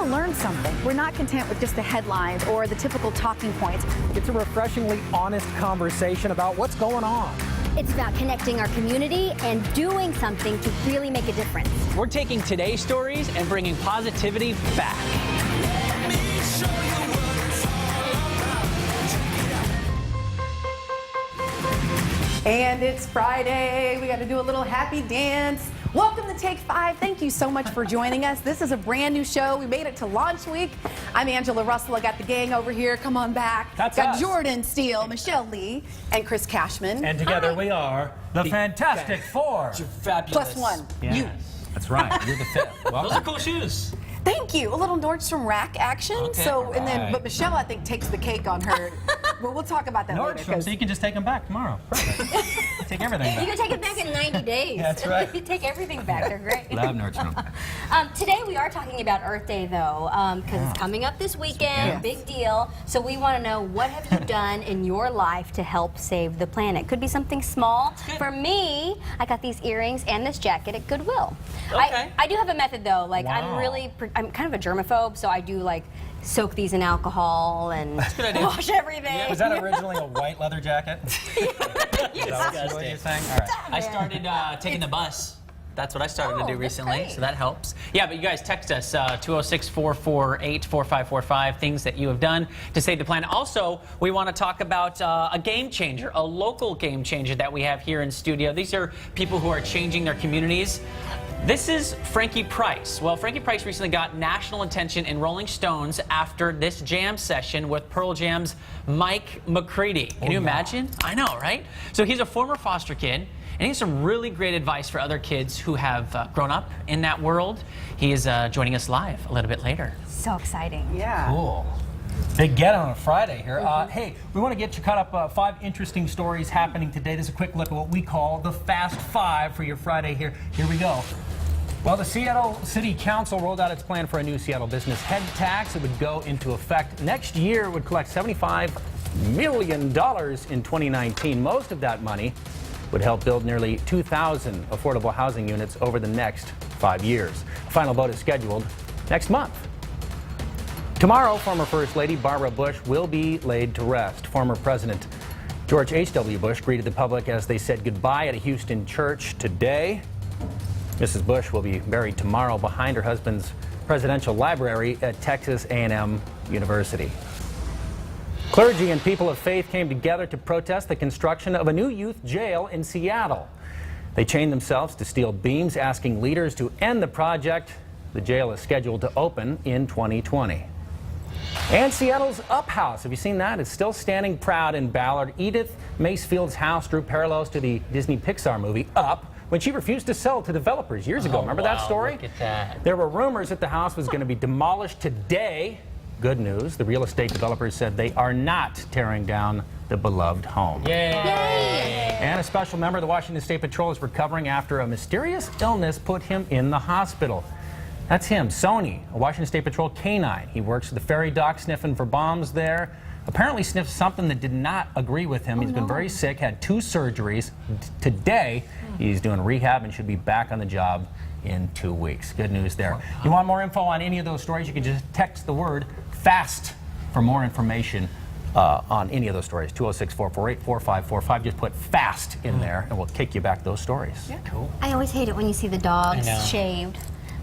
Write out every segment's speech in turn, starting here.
learn something. We're not content with just the headlines or the typical talking points. It's a refreshingly honest conversation about what's going on. It's about connecting our community and doing something to really make a difference. We're taking today's stories and bringing positivity back. And it's Friday. We got to do a little happy dance. Welcome to Take 5. Thank you so much for joining us. This is a brand new show. We made it to launch week. I'm Angela Russell. I got the gang over here. Come on back. That's got us. Jordan Steele, Michelle Lee, and Chris Cashman. And together we are the Fantastic Four. You're fabulous. Plus one. Yes. You. That's right. You're the fifth. Those are cool shoes. Thank you. A little Nordstrom Rack action. Okay. But Michelle, I think, takes the cake on her. But we'll talk about that later. Nordstrom, so you can just take them back tomorrow. Perfect. Take everything You back. can take it back in 90 days. That's right. You take everything back. They're great. Love Nordstrom. Today we are talking about Earth Day, though, because it's coming up this weekend. Big deal. So we want to know, what have you done in your life to help save the planet? Could be something small. For me, I got these earrings and this jacket at Goodwill. Okay. I do have a method, though. Like, Wow. I'm kind of a germaphobe, so I do like soak these in alcohol and good idea. wash everything. Was that originally a white leather jacket? That's what you're saying? All right. I started taking the bus. That's what I started to do that's recently, great. so that helps. Yeah, but you guys text us 206-448-4545, things that you have done to save the planet. Also, we want to talk about a game changer, a local game changer that we have here in studio. These are people who are changing their communities. This is Frankie Price. Well, Frankie Price recently got national attention in Rolling Stones after this jam session with Pearl Jam's Mike McCready. Can you imagine? I know, right? So he's a former foster kid, and he has some really great advice for other kids who have grown up in that world. He is joining us live a little bit later. So exciting. Yeah. Cool. Big get on a Friday here. Hey, we want to get you caught up. 5 interesting stories happening today. This is a quick look at what we call the Fast 5 for your Friday here. Here we go. Well, the Seattle City Council rolled out its plan for a new Seattle business head tax. It would go into effect next year. It would collect $75 million in 2019. Most of that money would help build nearly 2,000 affordable housing units over the next 5 years. A final vote is scheduled next month. Tomorrow, former First Lady Barbara Bush will be laid to rest. Former President George H.W. Bush greeted the public as they said goodbye at a Houston church today. Mrs. Bush will be buried tomorrow behind her husband's presidential library at Texas A&M University. Clergy and people of faith came together to protest the construction of a new youth jail in Seattle. They chained themselves to steel beams, asking leaders to end the project. The jail is scheduled to open in 2020. And Seattle's Up House, have you seen that? It's still standing proud in Ballard. Edith Macefield's house drew parallels to the Disney Pixar movie Up when she refused to sell to developers years ago. Remember that story? Look at that. There were rumors that the house was going to be demolished today. Good news, the real estate developers said they are not tearing down the beloved home. Yay! And a special member of the Washington State Patrol is recovering after a mysterious illness put him in the hospital. That's him, Sony, a Washington State Patrol canine. He works at the ferry dock sniffing for bombs there. Apparently sniffed something that did not agree with him. He's been very sick, had 2 surgeries. Today, he's doing rehab and should be back on the job in 2 weeks. Good news there. You want more info on any of those stories, you can just text the word FAST for more information on any of those stories. 206-448-4545. Just put FAST in there and we'll kick you back those stories. Yeah. Cool. I always hate it when you see the dogs I know. shaved.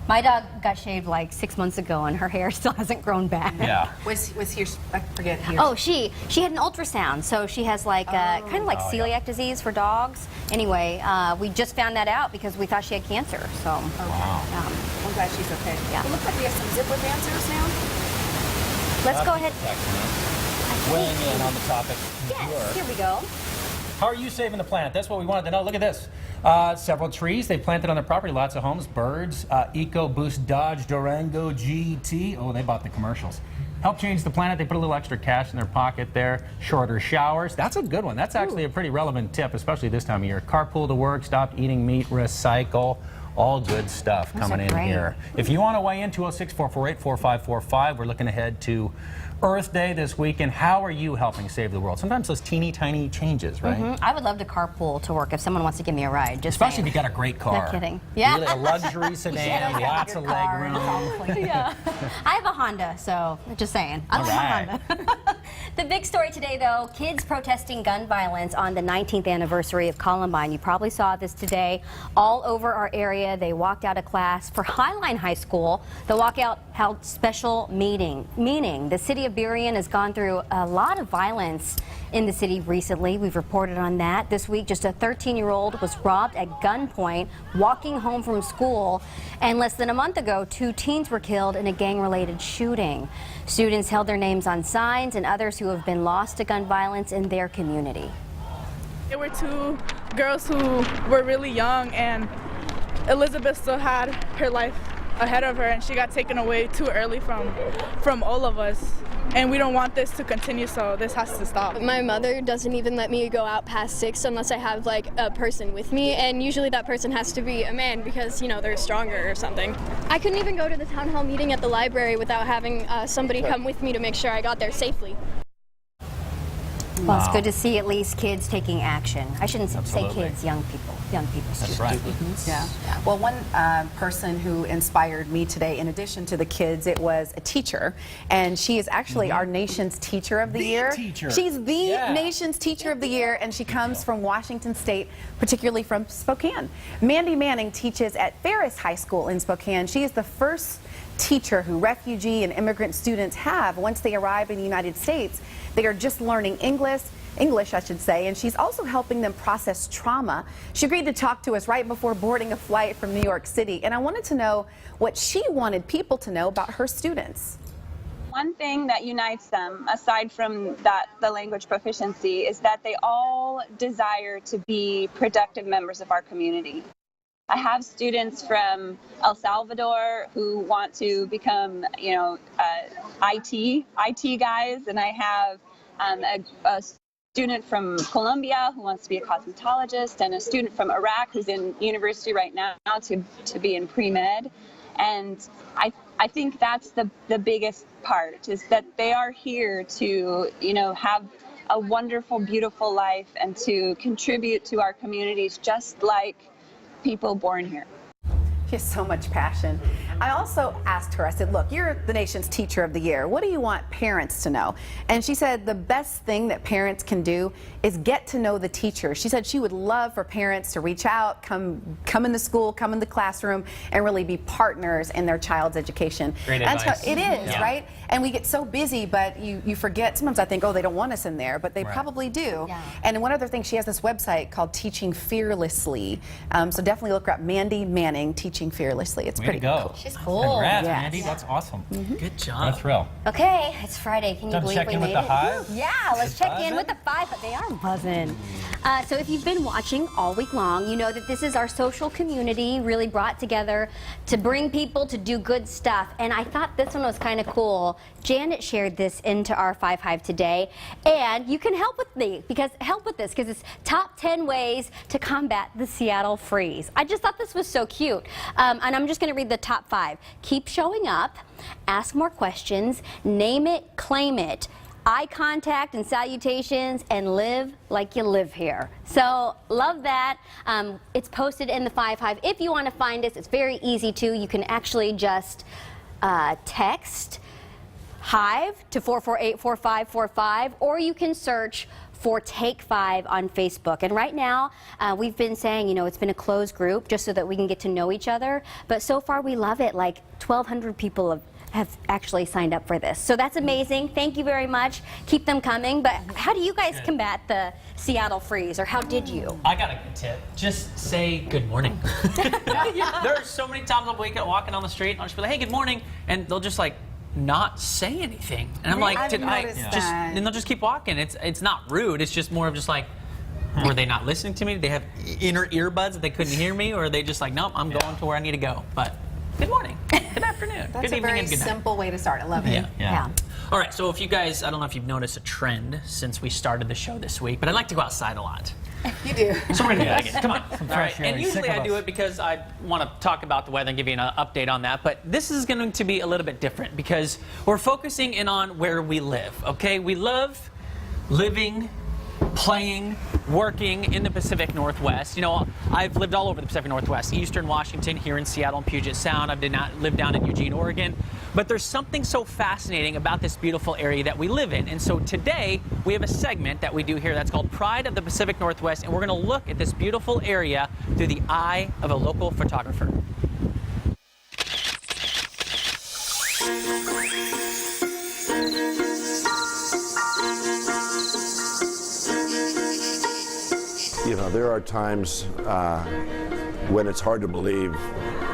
My dog got shaved like 6 months ago, and her hair still hasn't grown back. Yeah. Was here? I forget here. Oh, she had an ultrasound, so she has like kind of like celiac disease for dogs. Anyway, we just found that out because we thought she had cancer. So I'm glad she's okay. Yeah. It looks like we have some zipper dancers now. let's go ahead. Weighing in on the topic. Yes, here we go. How are you saving the planet? That's what we wanted to know. Look at this. Several trees they planted on their property, lots of homes, birds, EcoBoost Dodge Durango GT. Oh, they bought the commercials. Help change the planet. They put a little extra cash in their pocket there. Shorter showers. That's a good one. That's actually a pretty relevant tip, especially this time of year. Carpool to work, stop eating meat, recycle. All good stuff coming in great. here. If you want to weigh in, 206-448-4545. We're looking ahead to Earth Day this weekend. How are you helping save the world? Sometimes those teeny tiny changes, right? I would love to carpool to work if someone wants to give me a ride. Just Especially saying. if you got a great car. No kidding. Yeah. Really a luxury sedan, lots of leg room. Yeah. I have a Honda, so just saying. I love right. my Honda. The big story today, though, kids protesting gun violence on the 19th anniversary of Columbine. You probably saw this today all over our area. They walked out of class. For Highline High School, the walkout held special meaning the city of Burien has gone through a lot of violence in the city recently. We've reported on that. This week, just a 13-year-old was robbed at gunpoint walking home from school. And less than a month ago, 2 teens were killed in a gang-related shooting. Students held their names on signs and others who have been lost to gun violence in their community. There were 2 girls who were really young, and Elizabeth still had her life ahead of her, and she got taken away too early from all of us. And we don't want this to continue, so this has to stop. My mother doesn't even let me go out past 6 unless I have like a person with me, and usually that person has to be a man because, you know, they're stronger or something. I couldn't even go to the town hall meeting at the library without having somebody come with me to make sure I got there safely. Well, it's good to see at least kids taking action. I shouldn't say Absolutely. kids, young people. Young people. That's right. Yeah. Well, one person who inspired me today, in addition to the kids, it was a teacher, and she is actually our nation's Teacher of the Year. teacher. She's the Yeah. nation's Teacher of the Year, and she comes from Washington State, particularly from Spokane. Mandy Manning teaches at Ferris High School in Spokane. She is the first teacher who refugee and immigrant students have once they arrive in the United States. They are just learning English, I should say, and she's also helping them process trauma. She agreed to talk to us right before boarding a flight from New York City, and I wanted to know what she wanted people to know about her students. One thing that unites them, aside from the language proficiency, is that they all desire to be productive members of our community. I have students from El Salvador who want to become, IT guys, and I have a student from Colombia who wants to be a cosmetologist, and a student from Iraq who's in university right now to be in pre-med. And I think that's the biggest part, is that they are here to, have a wonderful, beautiful life and to contribute to our communities just like people born here. She has so much passion. I also asked her, I said, look, you're the nation's Teacher of the Year. What do you want parents to know? And she said the best thing that parents can do is get to know the teacher. She said she would love for parents to reach out, come in the school, come in the classroom, and really be partners in their child's education. Great That's advice. how it is, Yeah. right? And we get so busy, but you forget. Sometimes I think, oh, they don't want us in there, but they probably do. Yeah. And one other thing, she has this website called Teaching Fearlessly. So definitely look her up, Mandy Manning, Teaching Fearlessly. It's Way pretty to go. cool. She's cool. Congrats, Yes. Mandy. That's awesome. Good job. What a thrill. Okay, it's Friday. Can you Time to believe check we in with made the it? Hive? Yeah, let's check in with the 5. They are buzzing. So if you've been watching all week long, you know that this is our social community really brought together to bring people to do good stuff. And I thought this one was kind of cool. Janet shared this into our 5 Hive today. And you can help with this because it's top 10 ways to combat the Seattle freeze. I just thought this was so cute. And I'm just going to read the top 5. Keep showing up, ask more questions, name it, claim it, eye contact and salutations, and live like you live here. So love that. It's posted in the 5 Hive. If you want to find us, it's very easy to. You can actually just text Hive to 448-4545, or you can search for Take 5 on Facebook. And right now, we've been saying, it's been a closed group just so that we can get to know each other. But so far, we love it. Like 1,200 people have actually signed up for this. So that's amazing. Thank you very much. Keep them coming. But how do you guys combat the Seattle freeze, or how did you? I got a good tip. Just say good morning. There are so many times I'll wake up walking on the street and I'll just be like, hey, good morning. And they'll just not say anything. And I'm like, I've did I noticed just, that. and they'll just keep walking. It's not rude. It's just more of just like, were they not listening to me? Did they have inner earbuds that they couldn't hear me? Or are they just like, nope, I'm going to where I need to go. But good morning, good afternoon, That's good a evening, very and good night. simple way to start. I love it. Yeah. Yeah. All right, so if you guys, I don't know if you've noticed a trend since we started the show this week, but I like to go outside a lot. You do. So we're gonna do that again. Come on. All right. fresh air. And He's usually sick of I do us. it because I want to talk about the weather and give you an update on that. But this is going to be a little bit different because we're focusing in on where we live. Okay, we love living, playing, working in the Pacific Northwest. You know, I've lived all over the Pacific Northwest, Eastern Washington, here in Seattle and Puget Sound. I did not live down in Eugene, Oregon. But there's something so fascinating about this beautiful area that we live in. And so today we have a segment that we do here that's called Pride of the Pacific Northwest. And we're going to look at this beautiful area through the eye of a local photographer. You know, there are times when it's hard to believe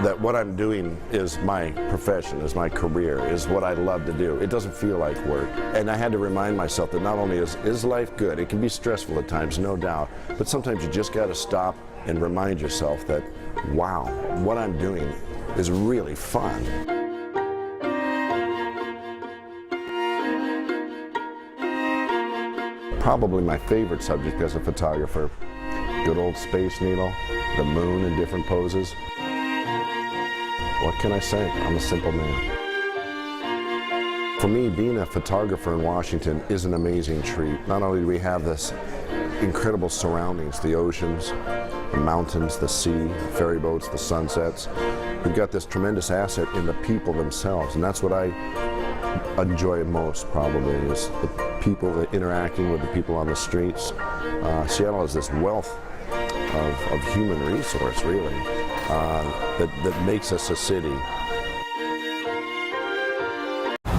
that what I'm doing is my profession, is my career, is what I love to do. It doesn't feel like work. And I had to remind myself that not only is life good, it can be stressful at times, no doubt, but sometimes you just got to stop and remind yourself that, wow, what I'm doing is really fun. Probably my favorite subject as a photographer. Good old Space Needle, the moon in different poses. What can I say? I'm a simple man. For me, being a photographer in Washington is an amazing treat. Not only do we have this incredible surroundings, the oceans, the mountains, the sea, ferry boats, the sunsets, we've got this tremendous asset in the people themselves, and that's what I enjoy most probably, is the people, the interacting with the people on the streets. Seattle has this wealth of human resource, really, that makes us a city.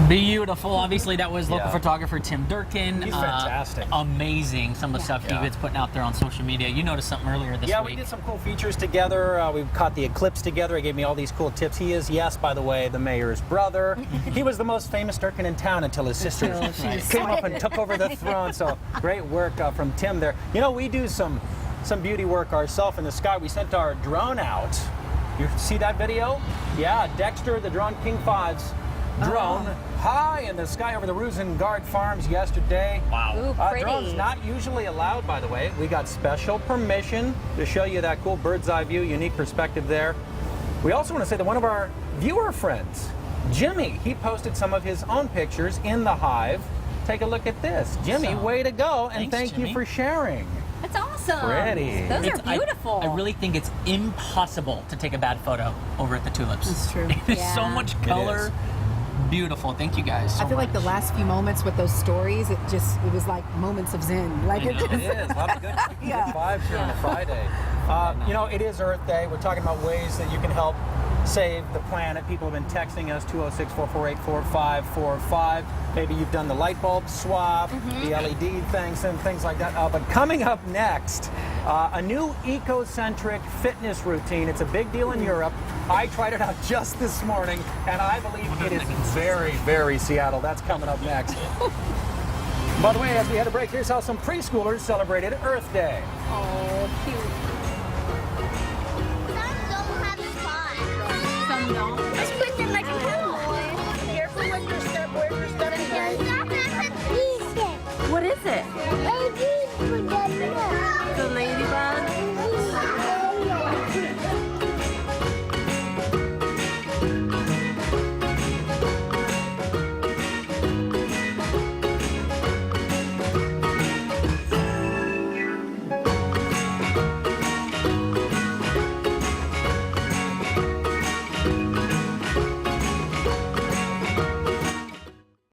Beautiful. Obviously, that was local photographer Tim Durkin. He's fantastic. Amazing. Some of the stuff David's putting out there on social media. You noticed something earlier this week. Yeah, we did some cool features together. We caught the eclipse together. He gave me all these cool tips. He is, yes, by the way, the mayor's brother. He was the most famous Durkin in town until his sister came up and took over the throne. So great work from Tim there. You know, we do some beauty work ourselves in the sky. We sent our drone out. You see that video? Yeah, Dexter, the Drone King 5's drone high in the sky over the Rosengard Farms yesterday. Wow. Ooh, pretty. Drones not usually allowed, by the way. We got special permission to show you that cool bird's eye view, unique perspective there. We also want to say that one of our viewer friends, Jimmy, he posted some of his own pictures in the hive. Take a look at this. Jimmy, way to go, and Thanks, thank Jimmy. you for sharing. That's awesome. Pretty. Those It's- are beautiful. I really think it's impossible to take a bad photo over at the tulips. That's true. There's so Yeah. much color. Beautiful. Thank you guys so I feel like much. the last few moments with those stories, it was like moments of zen. Like it just, It is. A lot of good vibes here on a Friday. You know, it is Earth Day. We're talking about ways that you can help save the planet. People have been texting us, 206-448-4545. Maybe you've done the light bulb swap, the LED things, and things like that. But coming up next, a new eco-centric fitness routine. It's a big deal in Europe. I tried it out just this morning, and I believe it is very, very Seattle. That's coming up next. By the way, as we had a break, here's how some preschoolers celebrated Earth Day. Oh, cute. Some don't. Just put them like a Careful when you're stepping, What is it?